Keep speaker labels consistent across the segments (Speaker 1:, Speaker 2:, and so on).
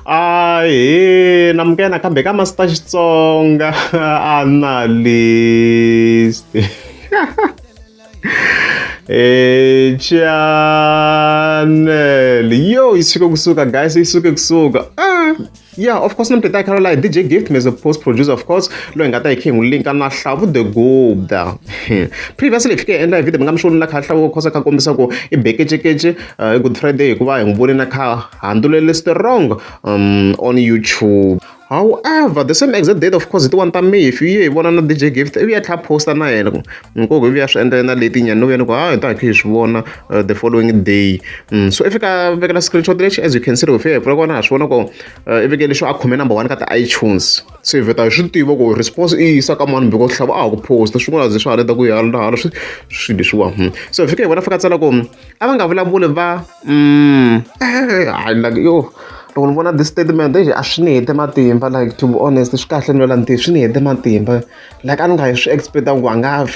Speaker 1: Ahee, namukela kambe ka Master Xitsonga analyst. Channel. Yo, isuke kusuka guys, isuke kusuka. Yeah, of course, namhlanje ta Caroline DJ Gift me as a post producer, of course. Lo ngata iking link na Hlavu the Gupta. Previously ifike endla video ngamshoni la Hlavu khosa ka kombisa ko I bekechekeche Good Friday hikuva ngibone na kha handle strong on YouTube. However, the same exact date, of course, it won't me. If you want to DJ Gift, if you have poster na yena, go if you have enter na late nya no yena go thank you one the following day. So if you can make a screenshot as you can see over here, for go na shona go if you get show a comment number 1 ka iTunes. So if you should do go response is ka man because hlaba go post shona ze shwa leta go ya la shi di shwa. So if you can wena faka tsala go abanga vulavule va I like yo loko vona this statement a swi ni hete matimba like to be honest swi kahle no lanti swi ni hete matimba like a ni nga swi expecta ku a nga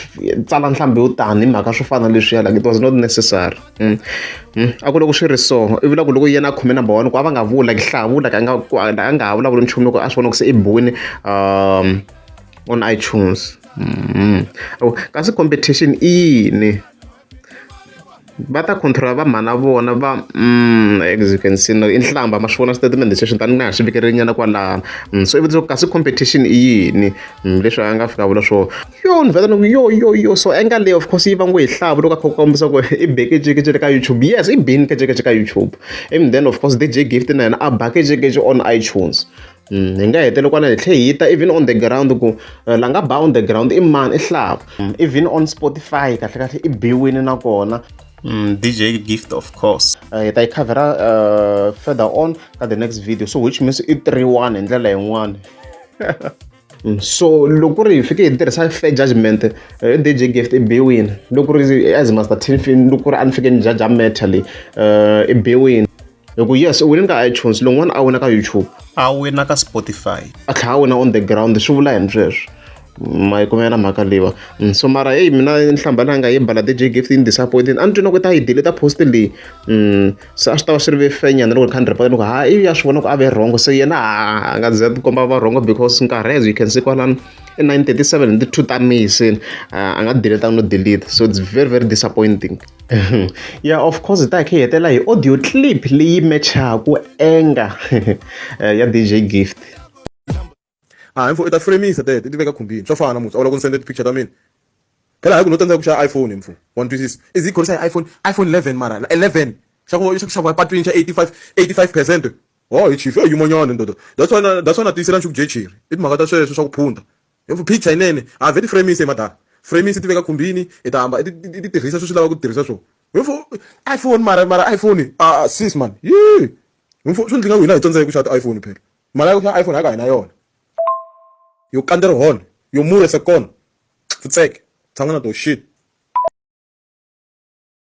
Speaker 1: tsala nhlambi yo tani hi mhaka swo fana leswiya like it was not necessary a ku loko swi ri so i vula ku loko yena a khome number 1 ku a va nga vula like Hlavu like a nga vulavuli nchumu loko a swi vona ku se i bohini on iTunes kasi competition i yini va ta control va mhana vona va as you can see in hlamba ma swivona statement decision tani nga swi vikerinyana kwala so if kasi competition i yini leswi a nga fika vula swo yo ni veta yo so enga leyi of course yi va ngo hi Hlavu loko a kombisa ku i bekejekeje ka YouTube yes i bini kejekeje ka YouTube and then of course DJ Gift na yena a bakejekeje on iTunes hi nga hetele kwana hi tlhe hita even on the ground ku la nga ba on the ground i mani i Hlavu even on Spotify kahle kahle i biwini na kona DJ Gift, of course. I cover further on at the next video, so which means it 3-1 and then 1. So look what if you get fair judgment, DJ Gift a be win. Look what as Master Tin look what unfair judgment a be win. Yes, we didn't get iTunes, long 1 hour na ka YouTube. I win na ka Spotify. I win on the ground, the show line fresh. My kumena makaliwa so mara hey mina nhlamba nga yembala DJ Gift in disappointed antino ku ta yi delete post le so a swi ta va swi ri fenya loko 100% loko ha i ya swi vona ku ave wrong so yena a nga ze komba va wrong because nkarhi as you can see kwalan in 1937 the two tamise a nga delete no delete so it's very very disappointing. Yeah, of course ta ke hetela hi audio clip leyi matchaku enga ya DJ Gift.
Speaker 2: Mfo ita frame isa tete tiveka khumbini swa fana mutsu awula ku send picture ta mina phela hayi ku no tandza ku xa iPhone mfo 126 is equal to iPhone 11 mara 11 xa patwini xa 85% oh hi chief you monyana ndodo that's why tisela nchuku jechiri i timhaka ta sweswo swa ku phunda mfo picture inene a veti frame isa madara frame isa tiveka khumbini ita hamba ti tirhisa swo swi lava ku tirhisa swo mfo iPhone mara iPhone sis man yeah mfo swi ndlinga wina hi tsandzeka ku xa iPhone phela mara ku xa iPhone aka hina yona yo kandero hon yo mure se kon futsek tanga na to shit